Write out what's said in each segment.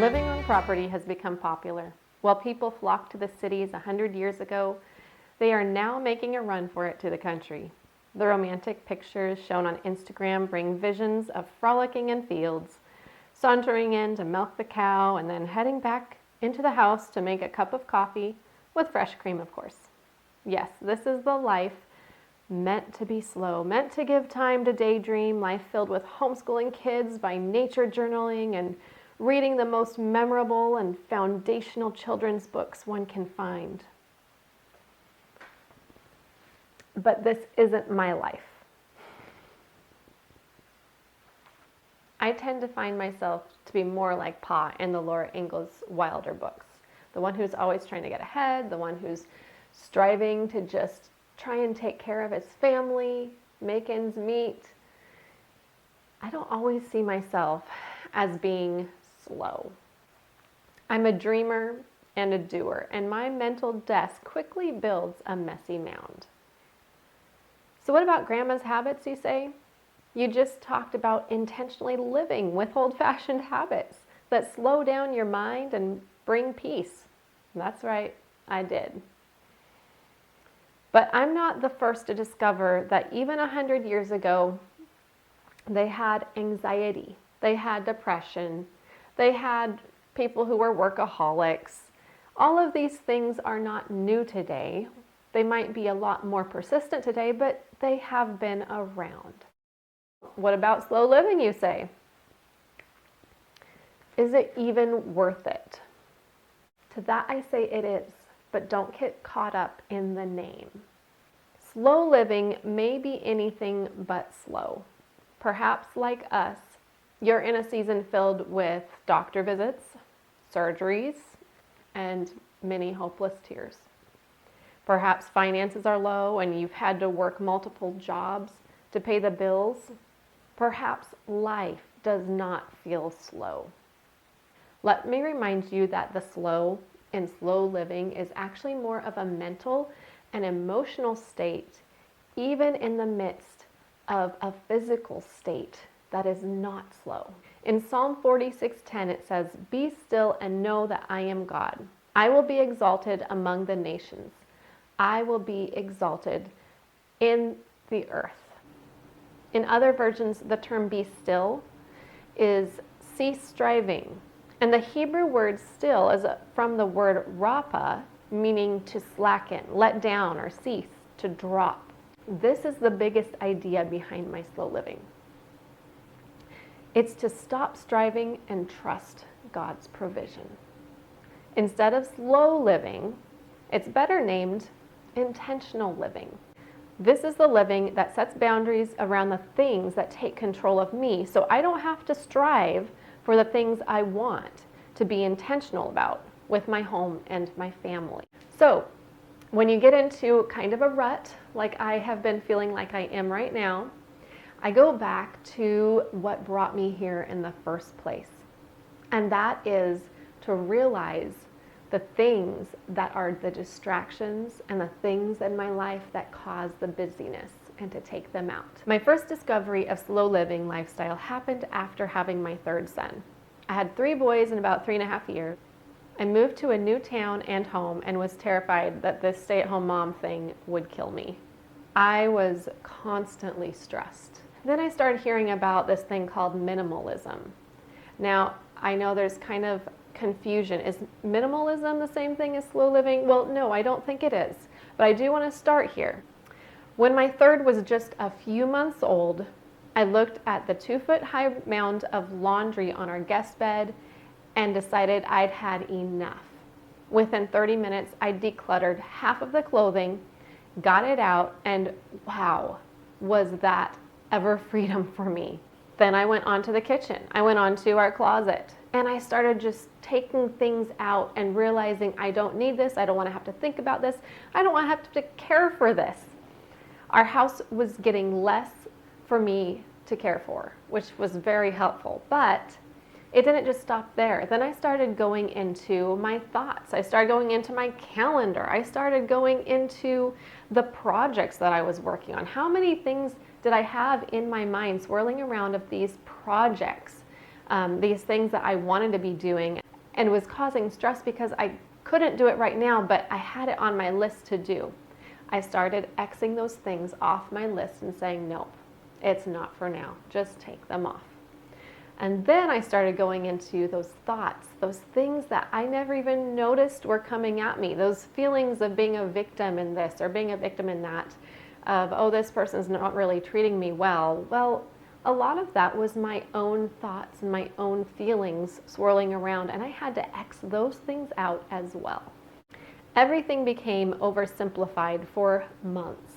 Living on property has become popular. While people flocked to the cities 100 years ago, they are now making a run for it to the country. The romantic pictures shown on Instagram bring visions of frolicking in fields, sauntering in to milk the cow, and then heading back into the house to make a cup of coffee, with fresh cream, of course. Yes, this is the life meant to be slow, meant to give time to daydream, life filled with homeschooling kids, by nature journaling, and reading the most memorable and foundational children's books one can find. But this isn't my life. I tend to find myself to be more like Pa in the Laura Ingalls Wilder books. The one who's always trying to get ahead, the one who's striving to just try and take care of his family, make ends meet. I don't always see myself as being slow. I'm a dreamer and a doer, and my mental desk quickly builds a messy mound. So what about grandma's habits, you say? You just talked about intentionally living with old-fashioned habits that slow down your mind and bring peace. That's right, I did. But I'm not the first to discover that even 100 years ago, they had anxiety, they had depression, they had people who were workaholics. All of these things are not new today. They might be a lot more persistent today, but they have been around. What about slow living, you say? Is it even worth it? To that I say it is, but don't get caught up in the name. Slow living may be anything but slow. Perhaps like us, you're in a season filled with doctor visits, surgeries, and many hopeless tears. Perhaps finances are low and you've had to work multiple jobs to pay the bills. Perhaps life does not feel slow. Let me remind you that the slow in slow living is actually more of a mental and emotional state, even in the midst of a physical state that is not slow. In Psalm 46:10 it says, "Be still and know that I am God. I will be exalted among the nations. I will be exalted in the earth." In other versions, the term "be still" is cease striving. And the Hebrew word "still" is from the word "rapa," meaning to slacken, let down, or cease, to drop. This is the biggest idea behind my slow living. It's to stop striving and trust God's provision. Instead of slow living, it's better named intentional living. This is the living that sets boundaries around the things that take control of me, so I don't have to strive for the things I want to be intentional about with my home and my family. So when you get into kind of a rut, like I have been feeling like I am right now, I go back to what brought me here in the first place. And that is to realize the things that are the distractions and the things in my life that cause the busyness, and to take them out. My first discovery of slow living lifestyle happened after having my third son. I had 3 boys in about 3.5 years. I moved to a new town and home and was terrified that this stay-at-home mom thing would kill me. I was constantly stressed. Then I started hearing about this thing called minimalism. Now, I know there's kind of confusion. Is minimalism the same thing as slow living? Well, no, I don't think it is. But I do want to start here. When my third was just a few months old, I looked at the 2-foot-high mound of laundry on our guest bed and decided I'd had enough. Within 30 minutes, I decluttered half of the clothing, got it out, and wow, was that ever freedom for me. Then I went on to the kitchen. I went on to our closet, and I started just taking things out and realizing I don't need this. I don't want to have to think about this. I don't want to have to care for this. Our house was getting less for me to care for, which was very helpful, but it didn't just stop there. Then I started going into my thoughts. I started going into my calendar. I started going into the projects that I was working on. How many things did I have in my mind swirling around of these projects, these things that I wanted to be doing? and was causing stress because I couldn't do it right now, but I had it on my list to do. I started Xing those things off my list and saying, nope, it's not for now. Just take them off. And then I started going into those thoughts, those things that I never even noticed were coming at me, those feelings of being a victim in this or being a victim in that, of, oh, this person's not really treating me well. Well, a lot of that was my own thoughts and my own feelings swirling around, and I had to X those things out as well. Everything became oversimplified for months.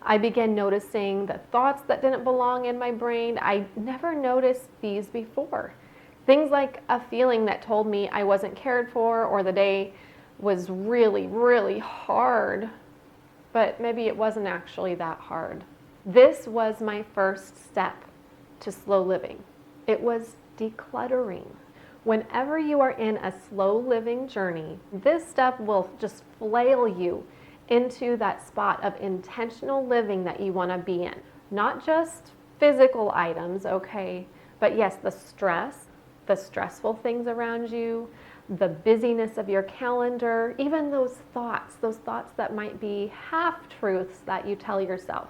I began noticing the thoughts that didn't belong in my brain. I never noticed these before. Things like a feeling that told me I wasn't cared for, or the day was really, really hard, but maybe it wasn't actually that hard. This was my first step to slow living. It was decluttering. Whenever you are in a slow living journey, this step will just flail you into that spot of intentional living that you want to be in. Not just physical items, okay, but yes, the stress, the stressful things around you, the busyness of your calendar, even those thoughts that might be half-truths that you tell yourself.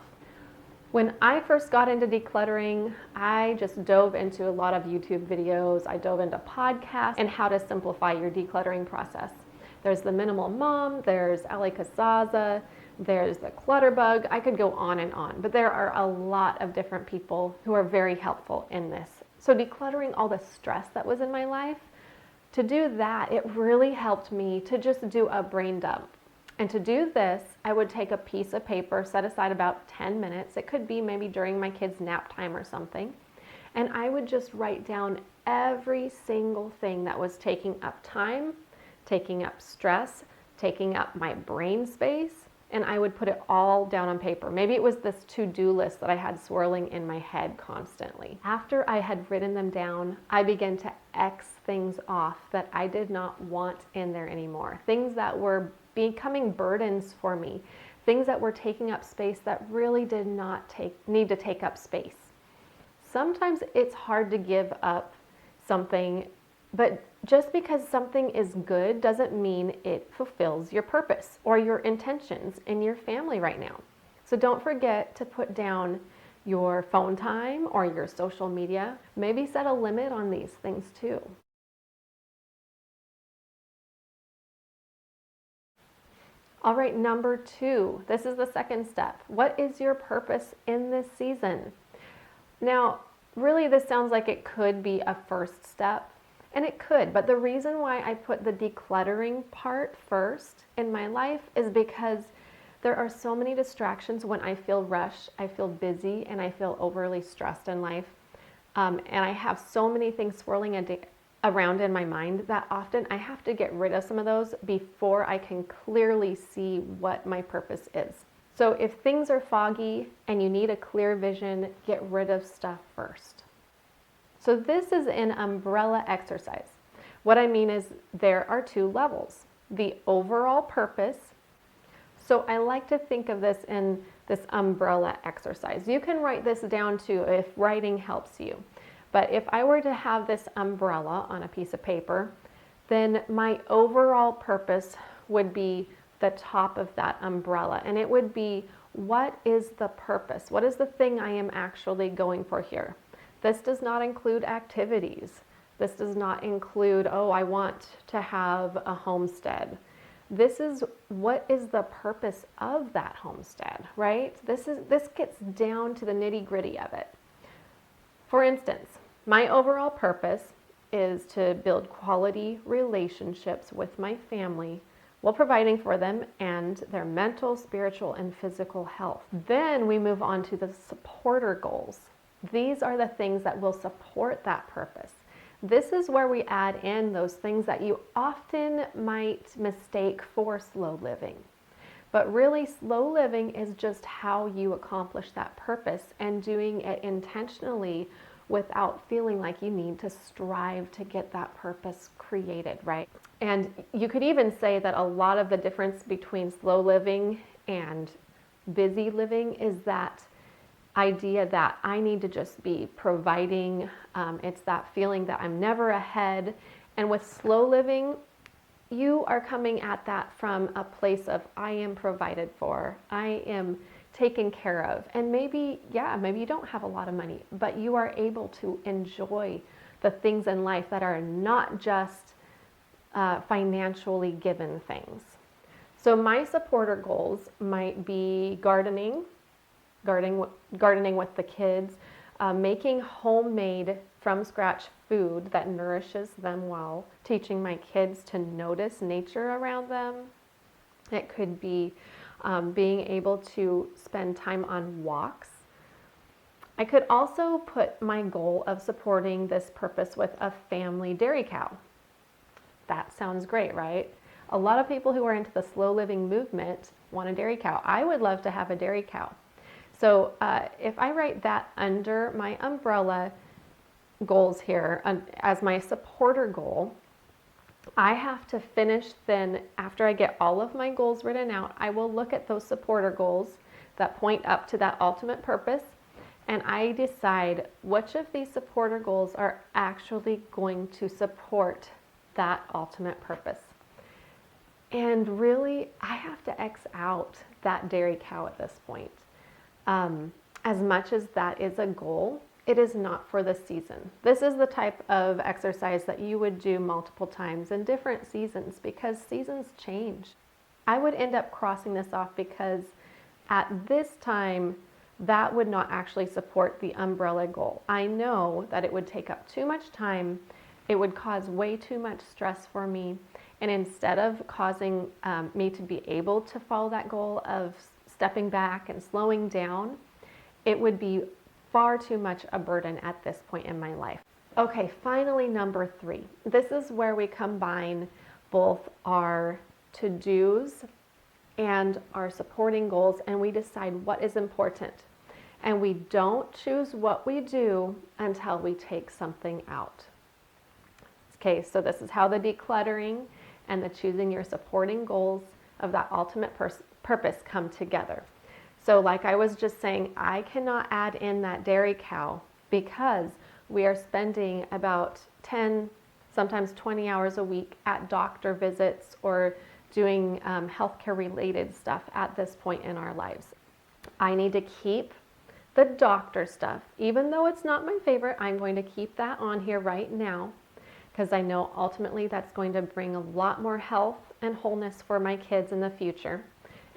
When I first got into decluttering, I just dove into a lot of YouTube videos. I dove into podcasts and how to simplify your decluttering process. There's the Minimal Mom, there's Ali Kasaza, there's the Clutter Bug. I could go on and on, but there are a lot of different people who are very helpful in this. So decluttering all the stress that was in my life, to do that, it really helped me to just do a brain dump. And to do this, I would take a piece of paper, set aside about 10 minutes. It could be maybe during my kids' nap time or something. And I would just write down every single thing that was taking up time, taking up stress, taking up my brain space, and I would put it all down on paper. Maybe it was this to-do list that I had swirling in my head constantly. After I had written them down, I began to X things off that I did not want in there anymore. Things that were becoming burdens for me, things that were taking up space that really did not need to take up space. Sometimes it's hard to give up something, but just because something is good doesn't mean it fulfills your purpose or your intentions in your family right now. So don't forget to put down your phone time or your social media. Maybe set a limit on these things too. All right, number 2, this is the second step. What is your purpose in this season? Now, really this sounds like it could be a first step, and it could, but the reason why I put the decluttering part first in my life is because there are so many distractions when I feel rushed, I feel busy, and I feel overly stressed in life. And I have so many things swirling around in my mind that often I have to get rid of some of those before I can clearly see what my purpose is. So if things are foggy and you need a clear vision, get rid of stuff first. So this is an umbrella exercise. What I mean is there are 2 levels. The overall purpose. So I like to think of this in this umbrella exercise. You can write this down too if writing helps you. But if I were to have this umbrella on a piece of paper, then my overall purpose would be the top of that umbrella. And it would be, what is the purpose? What is the thing I am actually going for here? This does not include activities. This does not include, oh, I want to have a homestead. This is, what is the purpose of that homestead, right? This gets down to the nitty-gritty of it. For instance, my overall purpose is to build quality relationships with my family while providing for them and their mental, spiritual, and physical health. Then we move on to the supporter goals. These are the things that will support that purpose. This is where we add in those things that you often might mistake for slow living. But really, slow living is just how you accomplish that purpose, and doing it intentionally without feeling like you need to strive to get that purpose created, right? And you could even say that a lot of the difference between slow living and busy living is that idea that I need to just be providing. It's that feeling that I'm never ahead And with slow living, you are coming at that from a place of, I am provided for, I am taken care of. And maybe you don't have a lot of money, but you are able to enjoy the things in life that are not just financially given things. So my supporter goals might be gardening with the kids, making homemade from scratch food that nourishes them well, teaching my kids to notice nature around them. It could be being able to spend time on walks. I could also put my goal of supporting this purpose with a family dairy cow. That sounds great, right? A lot of people who are into the slow living movement want a dairy cow. I would love to have a dairy cow. So if I write that under my umbrella goals here as my supporter goal, I have to finish then, after I get all of my goals written out, I will look at those supporter goals that point up to that ultimate purpose, and I decide which of these supporter goals are actually going to support that ultimate purpose. And really, I have to X out that dairy cow at this point. As much as that is a goal, it is not for the season. This is the type of exercise that you would do multiple times in different seasons, because seasons change. I would end up crossing this off because at this time, that would not actually support the umbrella goal. I know that it would take up too much time. It would cause way too much stress for me. And instead of causing me to be able to follow that goal of stepping back and slowing down, it would be far too much a burden at this point in my life. Okay, finally, number 3. This is where we combine both our to-dos and our supporting goals, and we decide what is important. And we don't choose what we do until we take something out. Okay, so this is how the decluttering and the choosing your supporting goals of that ultimate purpose come together. So like I was just saying, I cannot add in that dairy cow because we are spending about 10, sometimes 20 hours a week at doctor visits or doing healthcare related stuff at this point in our lives. I need to keep the doctor stuff. Even though it's not my favorite, I'm going to keep that on here right now because I know ultimately that's going to bring a lot more health and wholeness for my kids in the future.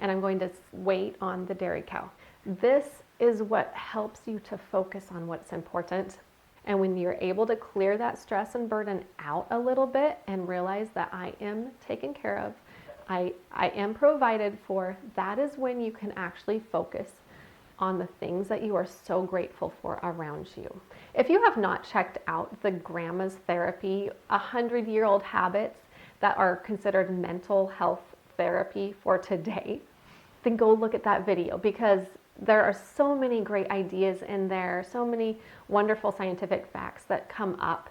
And I'm going to wait on the dairy cow. This is what helps you to focus on what's important. And when you're able to clear that stress and burden out a little bit and realize that I am taken care of, I am provided for, that is when you can actually focus on the things that you are so grateful for around you. If you have not checked out the Grandma's Therapy, 100-year-old habits that are considered mental health therapy for today, then go look at that video because there are so many great ideas in there, so many wonderful scientific facts that come up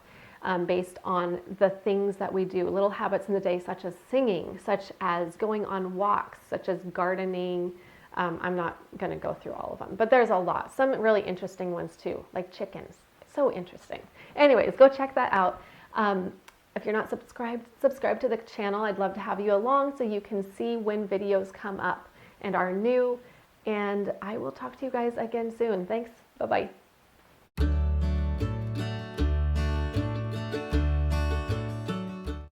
based on the things that we do, little habits in the day, such as singing, such as going on walks, such as gardening. I'm not going to go through all of them, but there's a lot. Some really interesting ones too, like chickens. So interesting. Anyways, go check that out. If you're not subscribed, subscribe to the channel. I'd love to have you along so you can see when videos come up and are new. And I will talk to you guys again soon. Thanks. Bye-bye.